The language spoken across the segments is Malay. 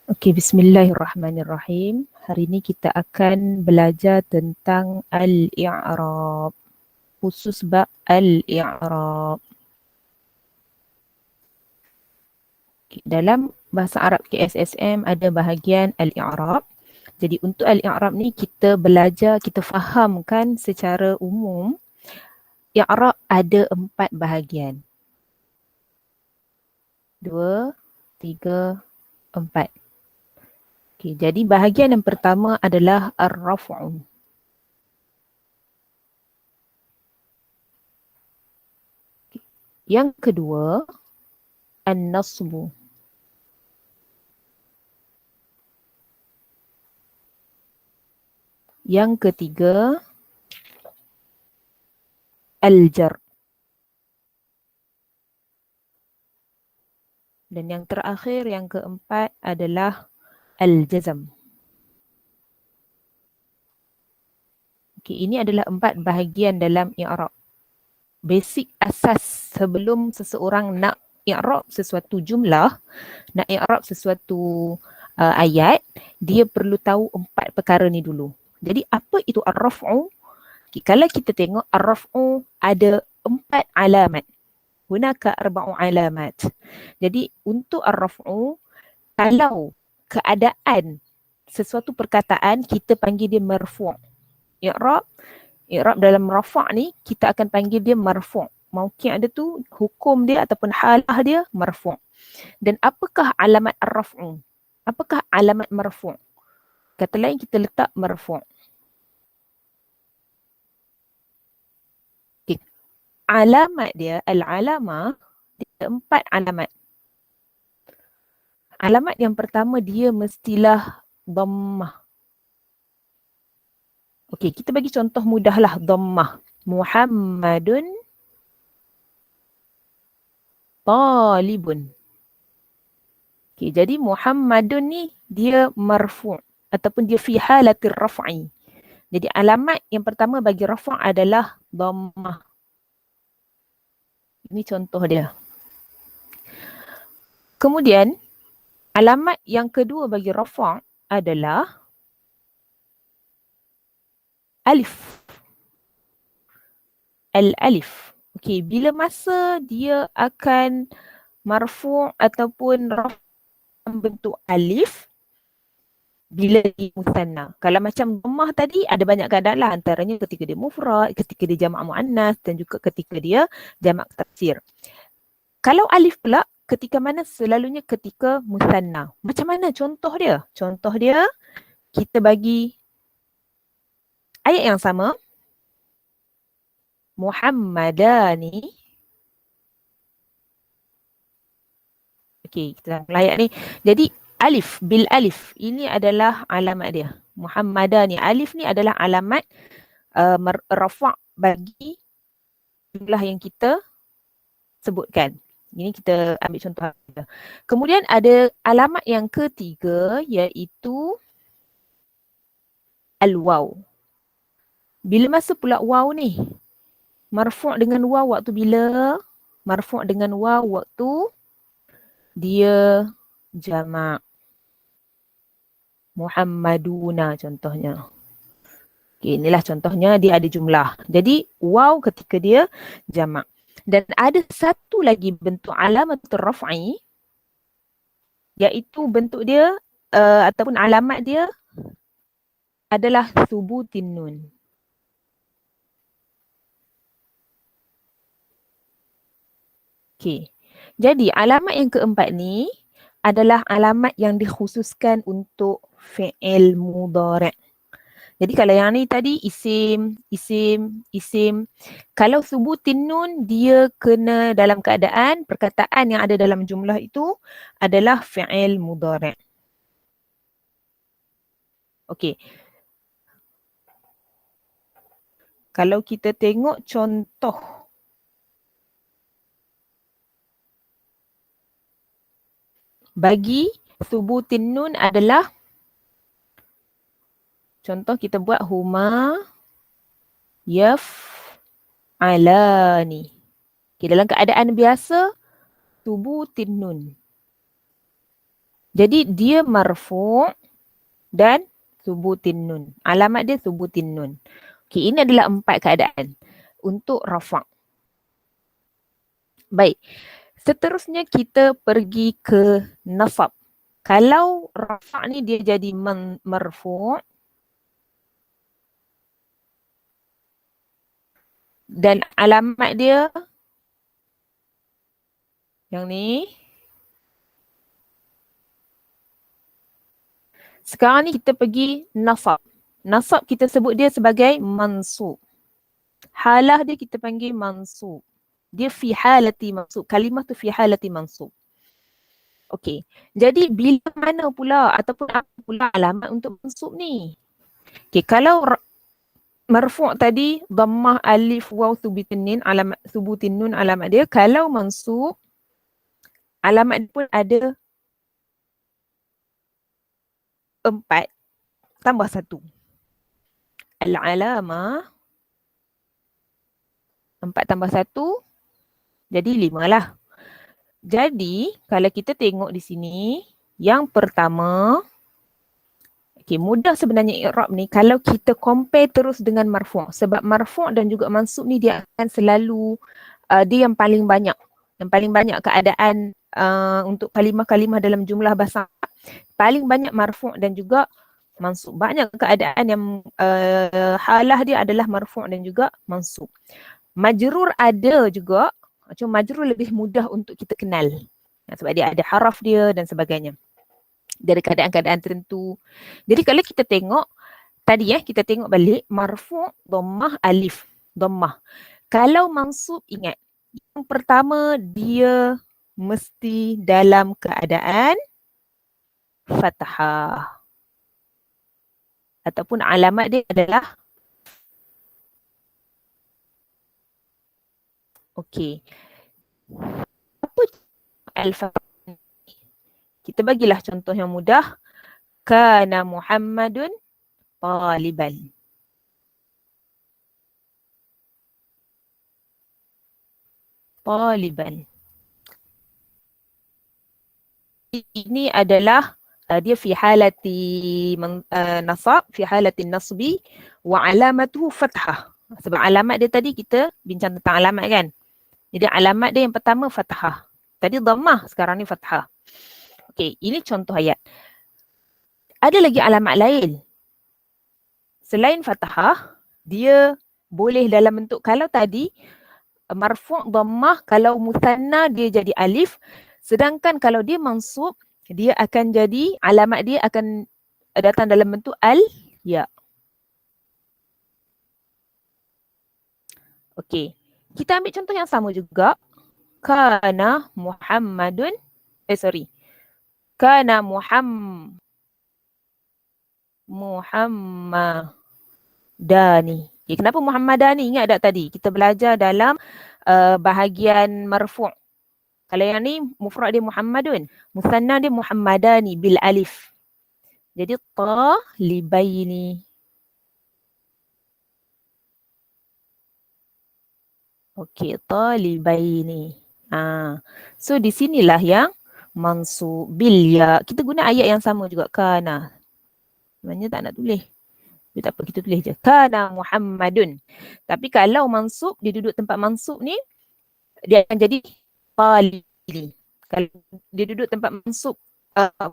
Okey, bismillahirrahmanirrahim. Hari ini kita akan belajar tentang al-i'rab. Khusus bab al-i'rab. Okay, dalam bahasa Arab KSSM ada bahagian al-i'rab. Jadi untuk al-i'rab ni kita belajar, kita fahamkan secara umum i'rab ada 4 bahagian. 2, 3, 4. Okay, jadi bahagian yang pertama adalah ar-raf'u. Yang kedua, an-nasbu. Yang ketiga, al-jar. Dan yang terakhir, yang keempat adalah al-jazam. Okay, ini adalah 4 bahagian dalam i'rab. Basic asas sebelum seseorang nak i'rab sesuatu jumlah, nak i'rab sesuatu ayat, dia perlu tahu 4 perkara ni dulu. Jadi apa itu ar-raf'u? Okay, kalau kita tengok ar-raf'u ada 4 alamat. Hunaka arba'u alamat. Jadi untuk ar-raf'u, kalau keadaan sesuatu perkataan kita panggil dia marfu'. I'rab dalam rafa' ni kita akan panggil dia marfu'. Mungkin ada tu hukum dia ataupun halah dia marfu'. Dan apakah alamat ar-raf'u? Apakah alamat marfu'? Kata lain kita letak marfu'. Okay. Alamat dia, al-alamah, dia 4 alamat. Alamat yang pertama dia mestilah dhammah. Okey, kita bagi contoh mudahlah dhammah. Muhammadun talibun. Okey, jadi Muhammadun ni dia marfu' ataupun dia fi halatir raf'i. Jadi alamat yang pertama bagi rafa' adalah dhammah. Ini contoh dia. Kemudian alamat yang kedua bagi rafa' adalah alif. Al-alif. Okey, bila masa dia akan marfu' ataupun rafa' bentuk alif bila di musanna. Kalau macam dhammah tadi ada banyak keadaan lah, antaranya ketika dia mufrad, ketika dia jamak muannas dan juga ketika dia jamak taksir. Kalau alif pula ketika mana? Selalunya ketika musanna. Macam mana contoh dia? Contoh dia kita bagi ayat yang sama. Muhammadani. Okey, kita ayat ni. Jadi alif, bil alif, ini adalah alamat dia. Muhammadani, alif ni adalah alamat rafa' bagi jumlah yang kita sebutkan. Ini kita ambil contoh. Kemudian ada alamat yang ketiga iaitu al-waw. Bila masa pula waw ni? Marfu' dengan waw waktu bila? Marfu' dengan waw waktu dia jamak. Muhammaduna contohnya. Okay, inilah contohnya dia ada jumlah. Jadi waw ketika dia jamak. Dan ada satu lagi bentuk alamat raf'i iaitu bentuk dia ataupun alamat dia adalah thubutin nun. Okay. Jadi alamat yang keempat ni adalah alamat yang dikhususkan untuk fi'il mudhari'. Jadi kalau yang ni tadi isim. Kalau thubutin nun dia kena dalam keadaan perkataan yang ada dalam jumlah itu adalah fi'il mudhari'. Okey. Kalau kita tengok contoh bagi thubutin nun adalah contoh kita buat huma yaf'alani. Okay, dalam keadaan biasa thubutin nun. Jadi dia marfu' dan thubutin nun. Alamat dia thubutin nun. Okey, ini adalah 4 keadaan untuk rafa'. Baik. Seterusnya kita pergi ke nasab. Kalau rafa' ni dia jadi marfu' dan alamat dia yang ni. Sekarang ni kita pergi nasab. Nasab kita sebut dia sebagai mansub. Halah dia kita panggil mansub. Dia fi halati mansub. Kalimah tu fi halati mansub. Okey. Jadi bila mana pula ataupun apa pula alamat untuk mansub ni? Okey, kalau marfu' tadi dhammah alif waw thubutin nun alamat dia. Kalau mansub alamat dia pun ada 4 tambah 1. Al-alamah 4 tambah 1 jadi 5 lah. Jadi kalau kita tengok di sini, yang pertama, okay, mudah sebenarnya i'rab ni kalau kita compare terus dengan marfu'. Sebab marfu' dan juga mansub ni dia akan selalu dia yang paling banyak. Yang paling banyak keadaan untuk kalimah-kalimah dalam jumlah bahasa. Paling banyak marfu' dan juga mansub. Banyak keadaan yang halah dia adalah marfu' dan juga mansub. Majrur ada juga. Cuma majrur lebih mudah untuk kita kenal. Sebab dia ada haraf dia dan sebagainya. Dari keadaan-keadaan tertentu. Jadi kalau kita tengok, tadi kita tengok balik, marfu' dhammah alif. Dhammah. Kalau mansub ingat, yang pertama dia mesti dalam keadaan fathah. Ataupun alamat dia adalah okey. Apa al-fathah? Kita bagilah contoh yang mudah. Kana Muhammadun taliban. Taliban. Ini adalah dia fi halati nasab, fi halati nasbi wa alamatuhu fathah. Sebab alamat dia tadi kita bincang tentang alamat kan. Jadi alamat dia yang pertama fathah. Tadi dhammah, sekarang ni fathah. Okey, ini contoh ayat. Ada lagi alamat lain. Selain fathah, dia boleh dalam bentuk, kalau tadi marfu' dhammah, kalau musanna dia jadi alif. Sedangkan kalau dia mansub, dia akan jadi, alamat dia akan datang dalam bentuk al-ya. Okey. Kita ambil contoh yang sama juga. Kana Muhammadun, Kana Muhammadani. Okay, kenapa Muhammadani? Ingat tak tadi? Kita belajar dalam bahagian marfu'. Kalau yang ni mufrad dia Muhammadun. Musanna dia Muhammadani bil alif. Jadi talibaini. Okey, talibaini. So di sinilah yang mansub bil ya. Kita guna ayat yang sama juga, kana. Sebenarnya tak nak tulis. Tapi tak apa, kita tulis je. Kana Muhammadun. Tapi kalau mansub, dia duduk tempat mansub ni, dia akan jadi talibini. Kalau dia duduk tempat mansub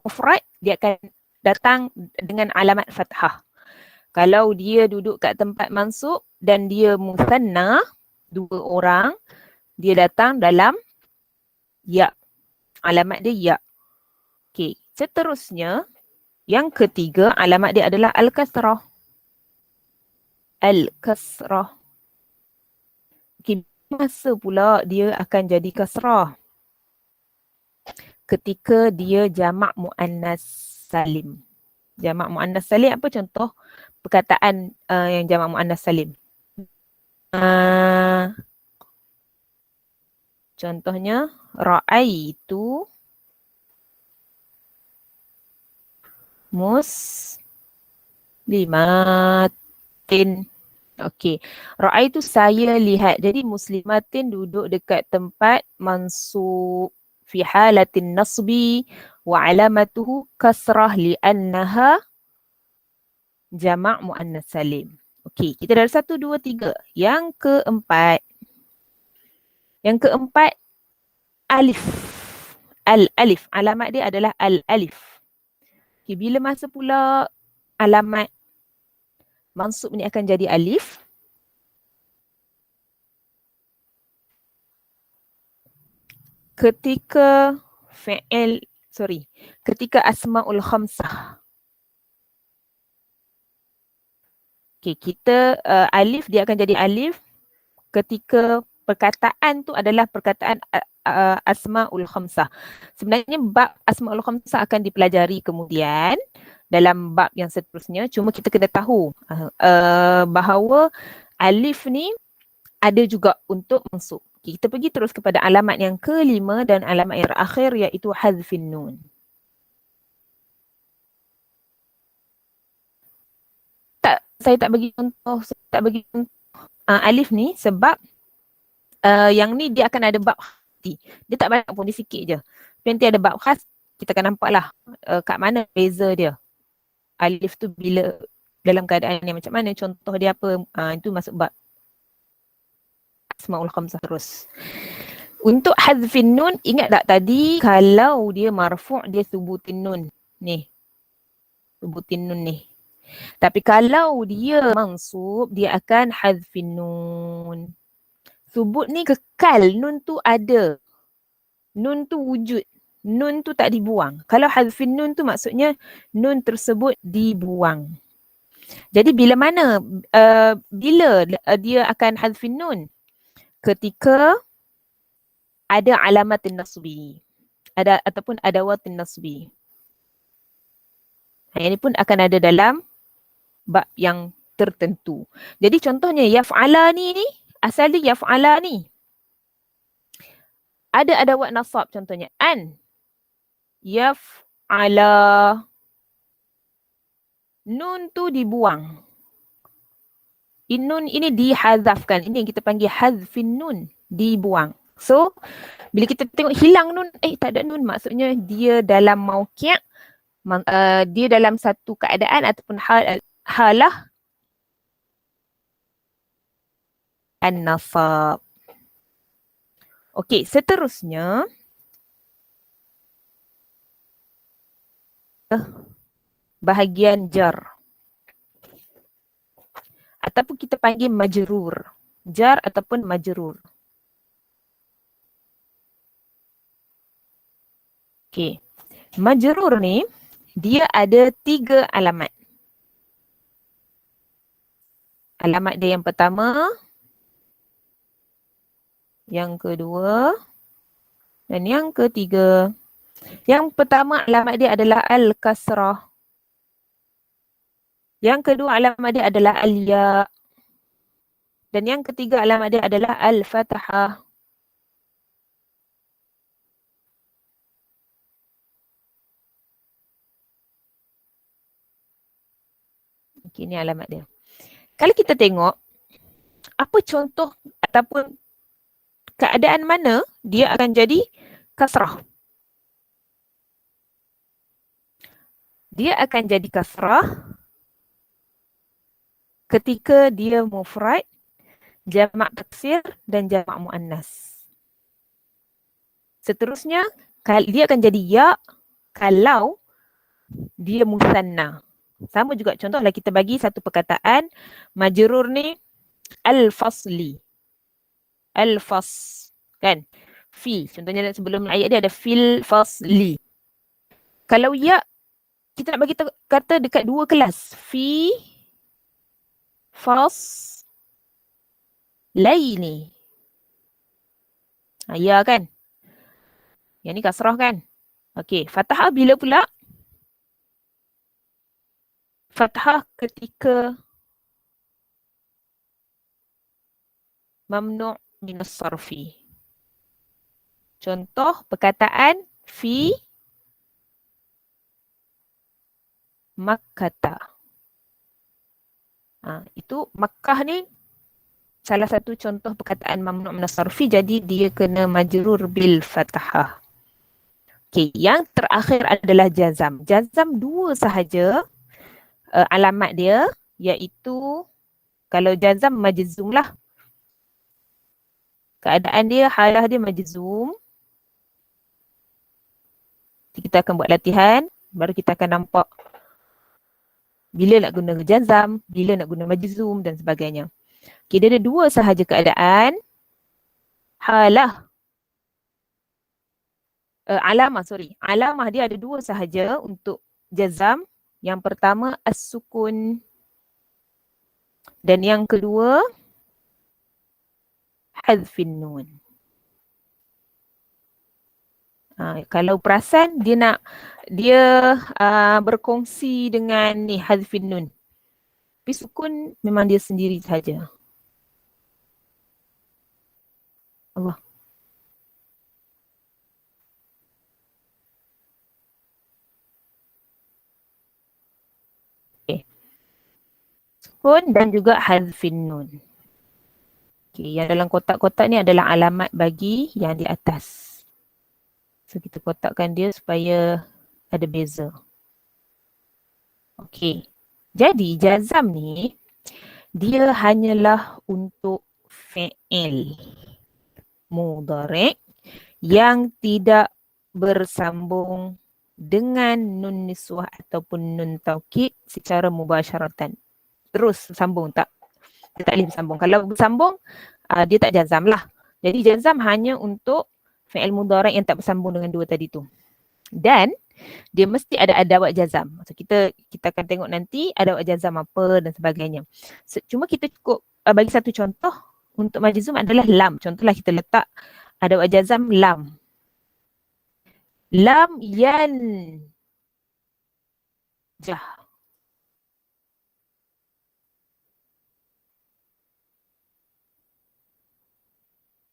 mufrad, dia akan datang dengan alamat fathah. Kalau dia duduk kat tempat mansub dan dia musanna, 2 orang, dia datang dalam ya. Alamat dia ya. Okey, seterusnya yang ketiga alamat dia adalah al-kasrah. Al-kasrah. Okey, masa pula dia akan jadi kasrah? Ketika dia jamak muannas salim. Jamak muannas salim apa contoh perkataan yang jamak muannas salim? Contohnya ra'aitu muslimatin. Okey. Ra'aitu saya lihat. Jadi muslimatin duduk dekat tempat mansub. fi halatin nasbi wa alamatuhu kasrah li'annaha jama' muannas salim. Okey, kita dah ada 1, 2, 3. Yang keempat. Yang keempat, alif. Al-alif. Alamat dia adalah al-alif. Okay, bila masa pula alamat mansub ni akan jadi alif? Ketika ketika asma'ul khamsah. Okay, kita alif dia akan jadi alif ketika perkataan tu adalah perkataan asma'ul khamsah. Sebenarnya bab asma'ul khamsah akan dipelajari kemudian dalam bab yang seterusnya. Cuma kita kena tahu bahawa alif ni ada juga untuk mansub. Kita pergi terus kepada alamat yang kelima dan alamat yang terakhir iaitu hazfin nun. Saya tak bagi contoh, alif ni sebab yang ni dia akan ada bab khas. Dia tak banyak pun, dia sikit je. Nanti ada bab khas, kita akan nampak lah kat mana beza dia. Alif tu bila dalam keadaan yang macam mana, contoh dia apa, itu masuk bab asma'ul khamsah terus. Untuk hazfin nun, ingat tak tadi kalau dia marfu' dia subutin nun. Ni. Subutin nun ni. Tapi kalau dia mansub, dia akan hazfin nun. Subut ni kekal, nun tu ada. Nun tu wujud. Nun tu tak dibuang. Kalau hazfin nun tu maksudnya nun tersebut dibuang. Jadi bila mana, bila dia akan hazfin nun? Ketika ada alamatin nasbi. Ataupun adawatin nasbi. Ini pun akan ada dalam bab yang tertentu. Jadi contohnya yaf'ala ni asal dia yaf'ala ni. Ada adawat nasab contohnya an. Yaf'ala. Nun tu dibuang. Nun ini dihazafkan. Ini yang kita panggil hazfin nun. Dibuang. So, bila kita tengok hilang nun, tak ada nun. Maksudnya dia dalam mauqi', dia dalam satu keadaan ataupun halah an-nasab. Okey, seterusnya bahagian jar. Ataupun kita panggil majrur. Jar ataupun majrur. Okey. Majrur ni dia ada 3 alamat. Alamat dia yang pertama, yang kedua dan yang ketiga. Yang pertama alamat dia adalah al-kasrah. Yang kedua alamat dia adalah al-ya. Dan yang ketiga alamat dia adalah al-fathah. Okey, ini alamat dia. Kalau kita tengok, apa contoh ataupun keadaan mana dia akan jadi kasrah? Dia akan jadi kasrah ketika dia mufrad, jamak taksir dan jamak muannas. Seterusnya, dia akan jadi ya kalau dia musanna. Sama juga contohlah kita bagi satu perkataan majrur ni al-fasli. Al-fas, kan? Fi, contohnya sebelum ayat dia ada fil fasli. Kalau ya, kita nak bagi kata dekat 2 kelas. Fi fas laini. Ya kan? Yang ni kasrah kan? Okey, fathah bila pula? Fathah ketika mamnu' minas sarfi. Contoh perkataan fi Makkata. Itu Makkah ni salah satu contoh perkataan mamnu' minas sarfi, jadi dia kena majrur bil fathah. Okey, yang terakhir adalah jazam. Jazam dua sahaja alamat dia, iaitu kalau jazam majzum lah. Keadaan dia, halah dia majzum. Kita akan buat latihan, baru kita akan nampak bila nak guna jazam, bila nak guna majzum dan sebagainya. Okay, dia ada dua sahaja keadaan. Halah. Alamah dia ada dua sahaja untuk jazam. Yang pertama as-sukun dan yang kedua hadfin nun. Kalau perasan dia berkongsi dengan ni hadfin nun. Tapi sukun memang dia sendiri saja. Allah. Okay. Sukun dan juga hadfin nun. Okay, yang dalam kotak-kotak ni adalah alamat bagi yang di atas. So kita kotakkan dia supaya ada beza. Okey. Jadi jazam ni dia hanyalah untuk fi'il mudhari' yang tidak bersambung dengan nun niswah ataupun nun taukid secara mubasyaratan. Terus sambung tak? Dia tak boleh bersambung. Kalau bersambung, dia tak jazam lah. Jadi jazam hanya untuk fi'il mudhari' yang tak bersambung dengan dua tadi tu. Dan dia mesti ada adawat jazam. So kita akan tengok nanti adawat jazam apa dan sebagainya. Cuma kita cukup bagi satu contoh untuk majzum adalah lam. Contohlah kita letak adawat jazam lam. Lam yan jah.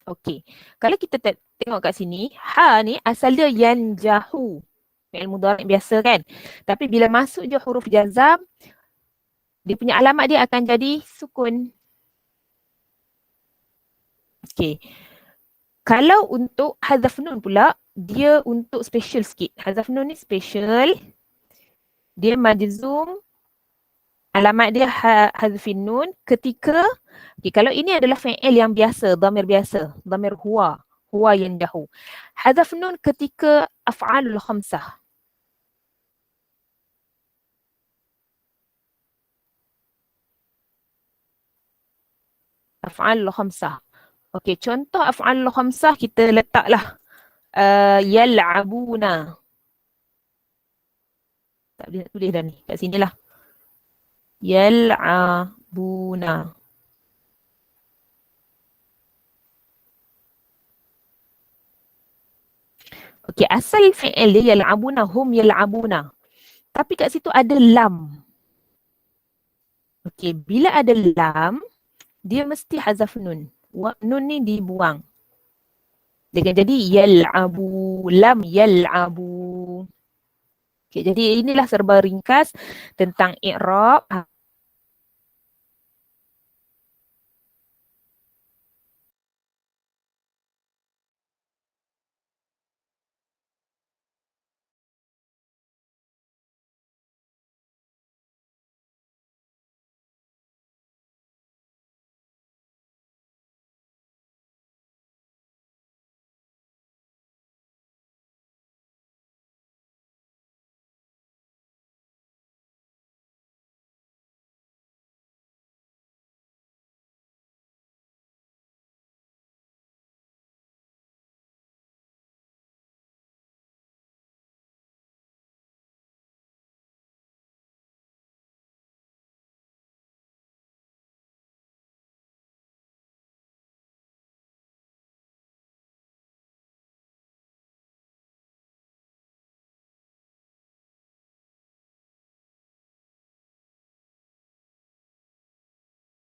Okey. Kalau kita tengok kat sini, ha ni asal dia yanjahu. Fi'il mudhari' biasa kan. Tapi bila masuk je huruf jazam, dia punya alamat dia akan jadi sukun. Okey. Kalau untuk hazaf nun pula, dia untuk special sikit. Hazaf nun ni special. Dia majzum. Alamat dia hazfin nun ketika, kalau ini adalah fi'il yang biasa, dhamir biasa, dhamir huwa yanjahu. Hazaf nun ketika af'alul khamsah. Af'alul khamsah. Okey, contoh af'alul khamsah kita letaklah yal'abuna. Tak boleh nak tulis dah ni, kat sinilah. Yal'abuna. Okey, asal fi'il dia yal'abuna, hum yal'abuna. Tapi kat situ ada lam. Okey, bila ada lam, dia mesti hazaf nun. Nun ni dibuang. Dia akan jadi yal'abu, lam yal'abu. Okay, jadi inilah serba ringkas tentang i'rab